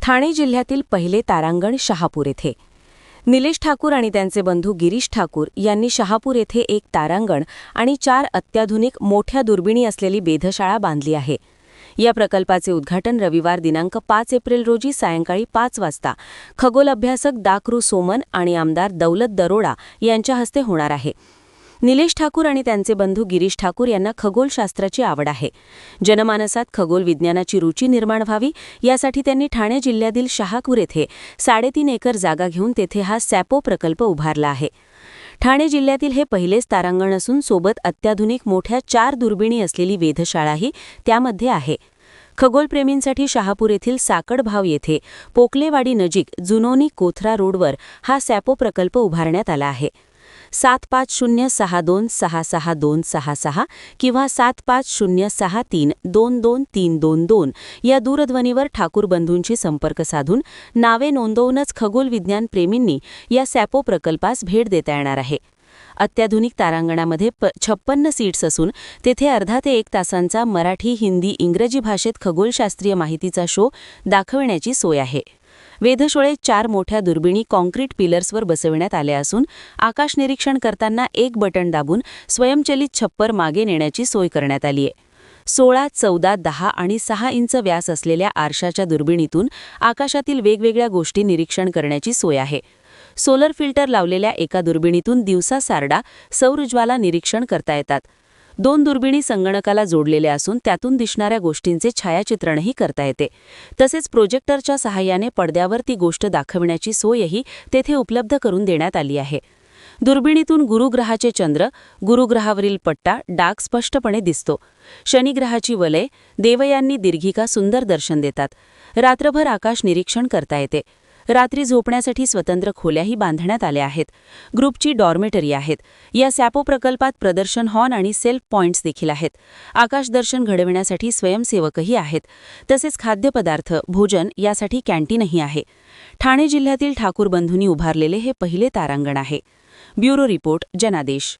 ठाणे जिल्ह्यातील पहिले तारांगण शहापूर येथे. निलेश ठाकूर आणि त्यांचे बंधू गिरीश ठाकूर यांनी शहापूर येथे एक तारांगण आणि 4 अत्याधुनिक मोठ्या दुर्बिणी असलेली वेधशाळा बांधली आहे. या प्रकल्पाचे उद्घाटन रविवार दिनांक 5 एप्रिल रोजी सायंकाळी 5 वाजता खगोल अभ्यासक डॉ. सोमन आणि आमदार दौलत दरोडा यांच्या हस्ते होणार आहे. निलेश ठाकूर आणि त्यांचे बंधू गिरीश ठाकूर यांना खगोलशास्त्राची आवड आहे. जनमानसात खगोल विज्ञानाची रुची निर्माण व्हावी यासाठी त्यांनी ठाणे जिल्ह्यातील शहापूर येथे 3.5 एकर जागा घेऊन तेथे हा सॅपो प्रकल्प उभारला आहे. ठाणे जिल्ह्यातील हे पहिलेच तारांगण असून सोबत अत्याधुनिक मोठ्या 4 दुर्बिणी असलेली वेधशाळाही त्यामध्ये आहे. खगोलप्रेमींसाठी शहापूर येथील साकडभाव येथे पोकलेवाडी नजीक जुनोनी कोथरा रोडवर हा सॅपो प्रकल्प उभारण्यात आला आहे. 7506266266 किंवा 7506322322 या दूरध्वनीवर ठाकूर बंधूंशी संपर्क साधून नावे नोंदवूनच खगोल विज्ञान प्रेमींनी या सॅपो प्रकल्पास भेट देता येणार आहे. अत्याधुनिक तारांगणामध्ये 56 सीट्स असून तेथे अर्धा ते 1 तासांचा मराठी, हिंदी, इंग्रजी भाषेत खगोलशास्त्रीय माहितीचा शो दाखविण्याची सोय आहे. वेधशाळेत 4 मोठ्या दुर्बिणी कॉन्क्रीट पिलर्सवर बसविण्यात आल्या असून आकाश निरीक्षण करताना एक बटन दाबून स्वयंचलित छप्पर मागे नेण्याची सोय करण्यात आली आहे. 16, 14, 10 आणि 6 इंच व्यास असलेल्या आरशाच्या दुर्बिणीतून आकाशातील वेगवेगळ्या गोष्टी निरीक्षण करण्याची सोय आहे. सोलर फिल्टर लावलेल्या एका दुर्बिणीतून दिवसा सारडा सौरज्वाला निरीक्षण करता येतात. 2 दुर्बिणी संगणकाला जोडलेल्या असून त्यातून दिसणाऱ्या गोष्टींचे छायाचित्रणही करता येते. तसेच प्रोजेक्टरच्या सहाय्याने पडद्यावर ती गोष्ट दाखविण्याची सोयही तेथे उपलब्ध करून देण्यात आली आहे. दुर्बिणीतून गुरुग्रहाचे चंद्र, गुरुग्रहावरील पट्टा डाग स्पष्टपणे दिसतो. शनिग्रहाची वलय, देवयानी दीर्घिका सुंदर दर्शन देतात. रात्रभर आकाश निरीक्षण करता येते. रात्री झोपण्यासाठी स्वतंत्र खोल्याही बांधण्यात आल्या आहेत. ग्रुपची डॉर्मेटरी आहेत. या सॅपो प्रकल्पात प्रदर्शन हॉर्न आणि सेल्फ पॉइंट्स देखील आहेत. आकाशदर्शन घडविण्यासाठी स्वयंसेवकही आहेत. तसेच खाद्यपदार्थ, भोजन यासाठी कॅन्टीनही आहे. ठाणे जिल्ह्यातील ठाकूर बंधूंनी उभारलेले हे पहिले तारांगण आहे. ब्युरो रिपोर्ट, जनादेश.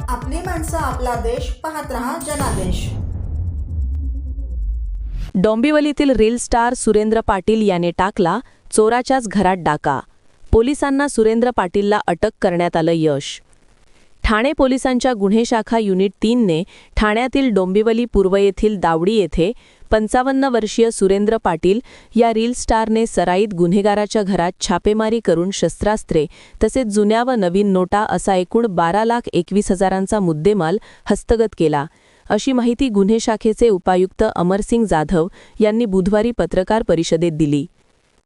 आपली माणसं, आपला देश. पाहत रहा जनादेश. डोंबिवलीतील रील स्टार सुरेंद्र पाटील याने टाकला चोराच्याच घरात डाका. पोलिसांना सुरेंद्र पाटीलला अटक करण्यात आलं यश. ठाणे पोलिसांच्या गुन्हे शाखा युनिट 3ने ठाण्यातील डोंबिवली पूर्व येथील दावडी येथे 55 वर्षीय सुरेंद्र पाटील या रील स्टारने सराईत गुन्हेगाराच्या घरात छापेमारी करून शस्त्रास्त्रे तसेच जुन्या व नवीन नोटा असा एकूण 12,21,000चा मुद्देमाल हस्तगत केला, अशी माहिती गुन्हे शाखेचे उपायुक्त अमरसिंग जाधव यांनी बुधवारी पत्रकार परिषदेत दिली.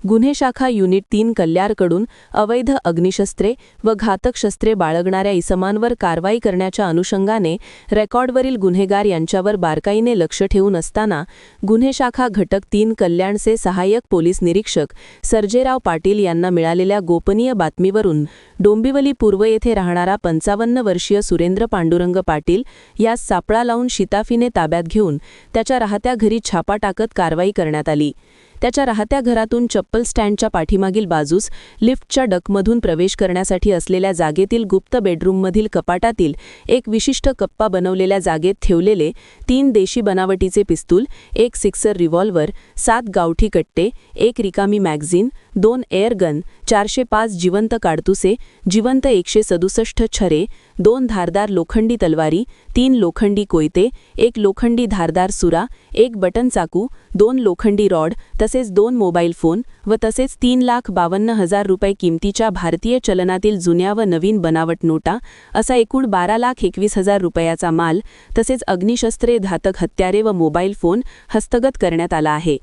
गुन्हे शाखा युनिट 3 कल्याणकडून अवैध अग्निशस्त्रे व घातक शस्त्रे बाळगणाऱ्या इसमांवर कारवाई करण्याच्या अनुषंगाने रेकॉर्डवरील गुन्हेगार यांच्यावर बारकाईने लक्ष ठेवून असताना गुन्हे शाखा घटक 3 कल्याणचे सहाय्यक पोलीस निरीक्षक सर्जेराव पाटील यांना मिळालेल्या गोपनीय बातमीवरून डोंबिवली पूर्व येथे राहणारा 55 वर्षीय सुरेंद्र पांडुरंग पाटील यास सापळा लावून शिताफीने ताब्यात घेऊन त्याच्या राहत्या घरी छापा टाकत कारवाई करण्यात आली. त्याच्या राहत्या घरातून चप्पल स्टँडच्या पाठीमागील बाजूस लिफ्टच्या डकमधून प्रवेश करण्यासाठी असलेल्या जागेतील गुप्त बेडरूममधील कपाटातील एक विशिष्ट कप्पा बनवलेल्या जागेत ठेवलेले 3 देशी बनावटीचे पिस्तूल, 1 सिक्सर रिव्हॉल्वर, 7 गावठी कट्टे, 1 रिकामी मॅगझिन, 2 एअरगन, 405 जिवंत काडतुसे, जिवंत 167 छरे, 2 धारदार लोखंडी तलवारी, 3 लोखंडी कोयते, 1 लोखंडी धारदार सुरा, 1 बटन चाकू, 2 लोखंडी रॉड तसेच 2 मोबाईल फोन व तसेच 3,52,000 रुपये किमतीच्या भारतीय चलनातील जुन्या व नवीन बनावट नोटा असा एकूण 12,21,000 रुपयाचा माल तसेच अग्निशस्त्रे, घातक हत्यारे व मोबाईल फोन हस्तगत करण्यात आला आहे.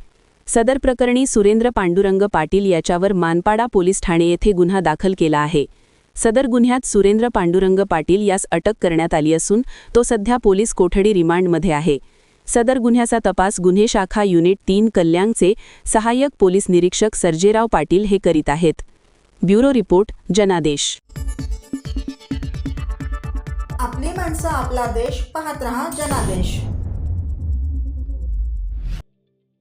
सदर प्रकरणी सुरेंद्र पांडुरंग पाटील याच्यावर मानपाडा पोलीस ठाणे येथे गुन्हा दाखल केला आहे. सदर गुन्ह्यात सुरेंद्र पांडुरंग पाटील यास अटक करण्यात आली असून तो सध्या पोलीस कोठडी रिमांडमध्ये आहे. सदर गुन्ह्याचा तपास गुन्हे शाखा युनिट 3 कल्याणचे सहाय्यक पोलीस निरीक्षक सर्जेराव पाटील हे करीत आहेत. ब्युरो रिपोर्ट, जनादेश. माणसं आपला देश पाहत रहा जनादेश.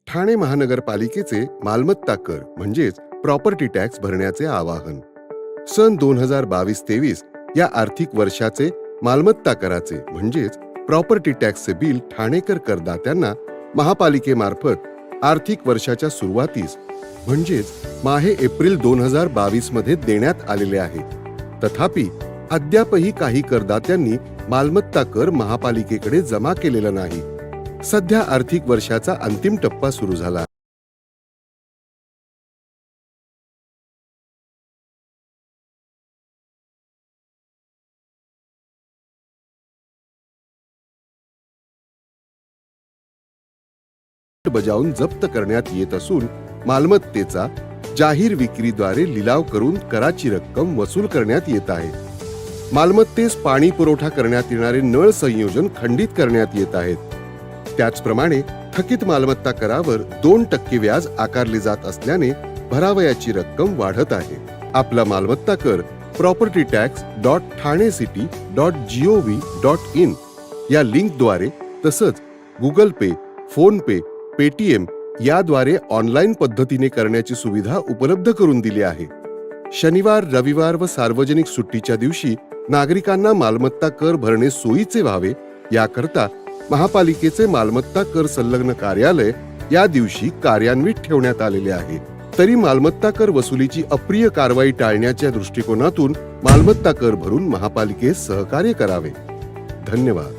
ठाणे महानगरपालिकेचे मालमत्ता कर म्हणजेच प्रॉपर्टी टॅक्स भरण्याचे आवाहन. सन 2022-23 या आर्थिक वर्षाचे मालमत्ता कराचे म्हणजेच प्रॉपर्टी टॅक्सचे बिल ठाणेकर करदात्यांना महापालिकेमार्फत आर्थिक वर्षाच्या सुरुवातीस म्हणजेच माहे एप्रिल 2022 मध्ये देण्यात आलेले आहे. तथापि अद्यापही काही करदात्यांनी मालमत्ता कर महापालिकेकडे जमा केलेला नाही. सध्या आर्थिक वर्षाचा अंतिम टप्पा सुरू झाला. बजावून जप्त करण्यात येत असून मालमत्तेचा जाहीर विक्रीद्वारे लिलाव करून कराची रक्कम वसूल करण्यात येत आहे. मालमत्तेस पाणी पुरवठा करण्यात येणारे नळ संयोजन खंडित करण्यात येत आहेत. त्याचप्रमाणे थकीत मालमत्ता करावर 2% व्याज आकारले जात असल्याने भरावयाची रक्कम वाढत आहे. आपला मालमत्ता कर propertytax.thanecity.gov.in या लिंकद्वारे तसंच गुगल पे, फोन पे, पेटीएम याद्वारे ऑनलाईन पद्धतीने करण्याची सुविधा उपलब्ध करून दिली आहे. शनिवार, रविवार व सार्वजनिक सुट्टीच्या दिवशी नागरिकांना मालमत्ता कर भरणे सोयीचे व्हावे याकरता महापालिकेचे मालमत्ता कर संलग्न कार्यालय या दिवशी कार्यान्वित ठेवण्यात आलेले आहे. तरी मालमत्ता कर वसुलीची अप्रिय कारवाई टाळण्याच्या दृष्टिकोनातून मालमत्ता कर भरून महापालिकेस सहकार्य करावे. धन्यवाद.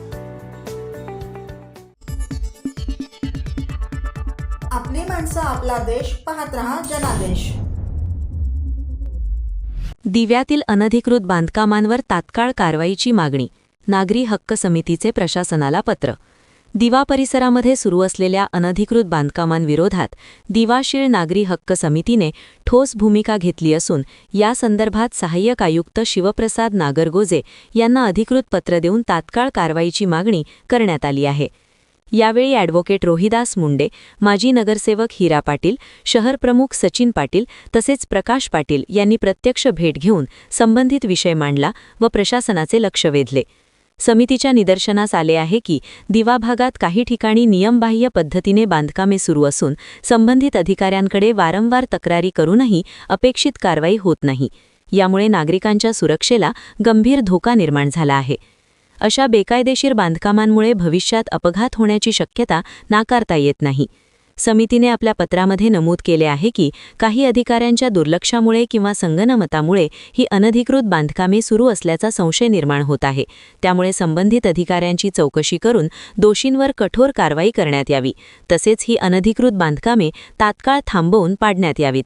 आपली माणसं आपला देश पाहत रहा जनादेश. दिव्यातील अनधिकृत बांधकामांवर तात्काळ कारवाईची मागणी. नागरी हक्क समितीचे प्रशासनाला पत्र. दिवा परिसरामध्ये सुरू असलेल्या अनधिकृत बांधकामांविरोधात दिवाशीळ नागरी हक्क समितीने ठोस भूमिका घेतली असून या संदर्भात सहाय्यक आयुक्त शिवप्रसाद नागरगोजे यांना अधिकृत पत्र देऊन तात्काळ कारवाईची मागणी करण्यात आली आहे. यावेळी ॲडव्होकेट रोहिदास मुंडे, माजी नगरसेवक हिरा पाटील, शहर प्रमुख सचिन पाटील तसेच प्रकाश पाटील यांनी प्रत्यक्ष भेट घेऊन संबंधित विषय मांडला व प्रशासनाचे लक्ष वेधले. समितीच्या निदर्शनास आले आहे की दिवा भागात काही ठिकाणी नियमबाह्य पद्धतीने बांधकामे सुरू असून संबंधित अधिकाऱ्यांकडे वारंवार तक्रारी करूनही अपेक्षित कारवाई होत नाही. यामुळे नागरिकांच्या सुरक्षेला गंभीर धोका निर्माण झाला आहे. अशा बेकायदेशीर बांधकामांमुळे भविष्यात अपघात होण्याची शक्यता नाकारता येत नाही. समितीने आपल्या पत्रामध्ये नमूद केले आहे की काही अधिकाऱ्यांच्या दुर्लक्षामुळे किंवा संगनमतामुळे ही अनधिकृत बांधकामे सुरू असल्याचा संशय निर्माण होत आहे. त्यामुळे संबंधित अधिकाऱ्यांची चौकशी करून दोषींवर कठोर कारवाई करण्यात यावी. तसेच ही अनधिकृत बांधकामे तात्काळ थांबवून पाडण्यात यावीत.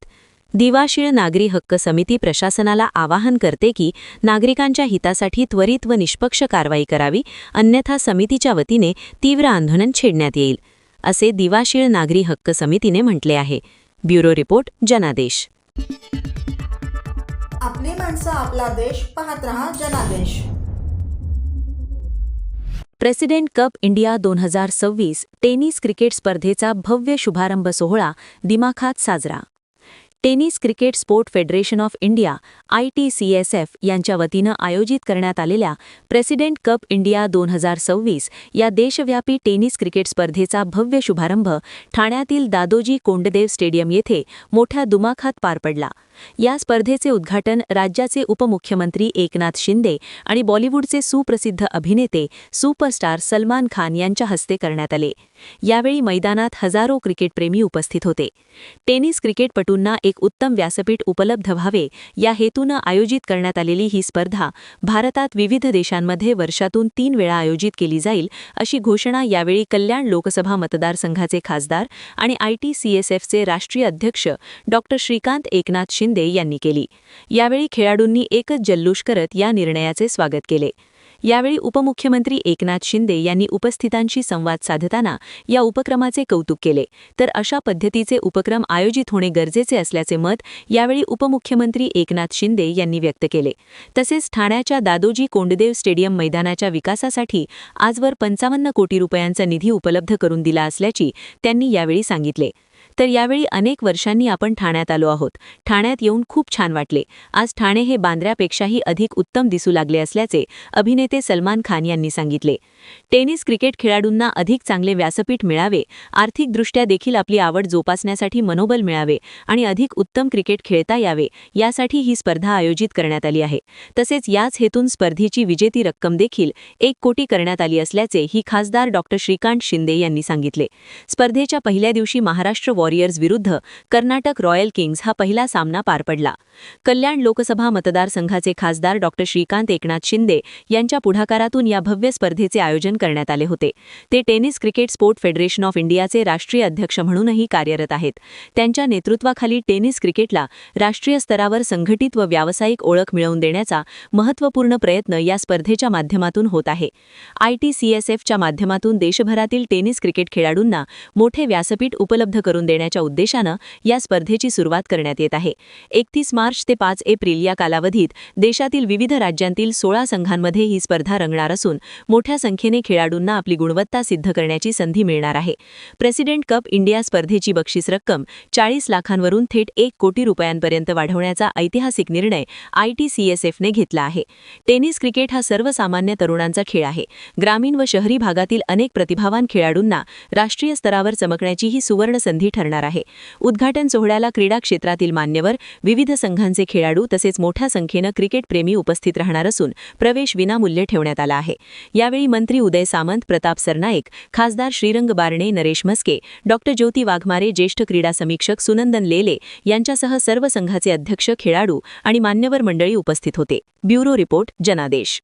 दिवाशीळ नागरी हक्क समिती प्रशासनाला आवाहन करते की नागरिकांच्या हितासाठी त्वरित व निष्पक्ष कारवाई करावी, अन्यथा समितीच्या वतीने तीव्र आंदोलन छेडण्यात येईल, असे दिवाशीळ नागरी हक्क समितीने म्हटले आहे. ब्युरो रिपोर्ट, जनादेश. आपली माणसं आपला देश पाहत रहा जनादेश. President cup India 2026 tennis cricket स्पर्धेचा भव्य शुभारंभ सोहळा दिमाखात साजरा. Tennis cricket sport federation of India ITCSF यांच्या वतीनं आयोजित करण्यात आलेल्या प्रेसिडेंट कप इंडिया 2026 या देशव्यापी टेनिस क्रिकेट स्पर्धेचा भव्य शुभारंभ ठाण्यातील दादोजी कोंडदेव स्टेडियम येथे मोठ्या दुमाखात पार पडला. या स्पर्धेचे उद्घाटन राज्याचे उपमुख्यमंत्री एकनाथ शिंदे आणि बॉलिवूडचे सुप्रसिद्ध अभिनेते सुपरस्टार सलमान खान यांच्या हस्ते करण्यात आले. यावेळी मैदानात हजारो क्रिकेटप्रेमी उपस्थित होते. टेनिस क्रिकेटपटूंना एक उत्तम व्यासपीठ उपलब्ध व्हावे या हेतूनं आयोजित करण्यात आलेली ही स्पर्धा भारतात विविध देशांमध्ये वर्षातून 3 वेळा आयोजित केली जाईल, अशी घोषणा यावेळी कल्याण लोकसभा मतदारसंघाचे खासदार आणि ITCSFचे राष्ट्रीय अध्यक्ष डॉ. श्रीकांत एकनाथ शिंदे यांनी केली. यावेळी खेळाडूंनी एकच जल्लोष करत या निर्णयाचे स्वागत केले. यावेळी उपमुख्यमंत्री एकनाथ शिंदे यांनी उपस्थितांशी संवाद साधताना या उपक्रमाचे कौतुक केले. तर अशा पद्धतीचे उपक्रम आयोजित होणे गरजेचे असल्याचे मत यावेळी उपमुख्यमंत्री एकनाथ शिंदे यांनी व्यक्त केले. तसेच ठाण्याच्या दादोजी कोंडदेव स्टेडियम मैदानाच्या विकासासाठी आजवर 55 कोटी रुपयांचा निधी उपलब्ध करून दिला असल्याची त्यांनी यावेळी सांगितले. तर यावेळी अनेक वर्षांनी आपण ठाण्यात आलो आहोत. ठाण्यात येऊन खूप छान वाटले. आज ठाणे हे बांद्र्यापेक्षाही अधिक उत्तम दिसू लागले असल्याचे अभिनेते सलमान खान यांनी सांगितले. टेनिस क्रिकेट खेळाडूंना अधिक चांगले व्यासपीठ मिळावे, आर्थिकदृष्ट्या देखील आपली आवड जोपासण्यासाठी मनोबल मिळावे आणि अधिक उत्तम क्रिकेट खेळता यावे यासाठी ही स्पर्धा आयोजित करण्यात आली आहे. तसेच याच हेतून स्पर्धेची विजेती रक्कम देखील 1 कोटी करण्यात आली असल्याचे ही खासदार डॉ. श्रीकांत शिंदे यांनी सांगितले. स्पर्धेच्या पहिल्या दिवशी महाराष्ट्र वॉरियर्स विरुद्ध कर्नाटक रॉयल किंग्ज हा पहिला सामना पार पडला. कल्याण लोकसभा मतदारसंघाचे खासदार डॉ. श्रीकांत एकनाथ शिंदे यांच्या पुढाकारातून या भव्य स्पर्धेचे आयोजन करण्यात आले होते. ते tennis cricket sport federation of इंडियाचे राष्ट्रीय अध्यक्ष म्हणूनही कार्यरत आहेत. त्यांच्या नेतृत्वाखाली टेनिस क्रिकेटला राष्ट्रीय स्तरावर संघटित व व्यावसायिक ओळख मिळवून देण्याचा महत्त्वपूर्ण प्रयत्न या स्पर्धेच्या माध्यमातून होत आहे. ITCSFच्या माध्यमातून देशभरातील टेनिस क्रिकेट खेळाडूंना मोठे व्यासपीठ उपलब्ध करून देण्याच्या उद्देशानं या स्पर्धेची सुरुवात करण्यात येत आहे. 31 मार्च ते 5 एप्रिल या कालावधीत देशातील विविध राज्यांतील 16 संघांमध्ये ही स्पर्धा रंगणार असून मोठ्या संख्येने खेळाडूंना आपली गुणवत्ता सिद्ध करण्याची संधी मिळणार आहे. प्रेसिडेंट कप इंडिया स्पर्धेची बक्षीस रक्कम 40 लाखांवरून थेट 1 कोटी रुपयांपर्यंत वाढवण्याचा ऐतिहासिक निर्णय ITCSFने घेतला आहे. टेनिस क्रिकेट हा सर्वसामान्य तरुणांचा खेळ आहे. ग्रामीण व शहरी भागातील अनेक प्रतिभावान खेळाडूंना राष्ट्रीय स्तरावर चमकण्याची ही सुवर्ण संधी ठरणार आहे. उद्घाटन सोहळ्याला क्रीडा क्षेत्रातील मान्यवर, विविध संघांचे खेळाडू तसेच मोठ्या संख्येनं क्रिकेट प्रेमी उपस्थित राहणार असून प्रवेश विनामूल्य ठेवण्यात आला आहे. यावेळी मंत्री उदय सामंत, प्रताप सरनाईक, खासदार श्रीरंग बारणे, नरेश म्हस्के, डॉ. ज्योती वाघमारे, ज्येष्ठ क्रीडा समीक्षक सुनंदन लेले यांच्यासह सर्व संघाचे अध्यक्ष, खेळाडू आणि मान्यवर मंडळी उपस्थित होते. ब्युरो रिपोर्ट, जनादेश.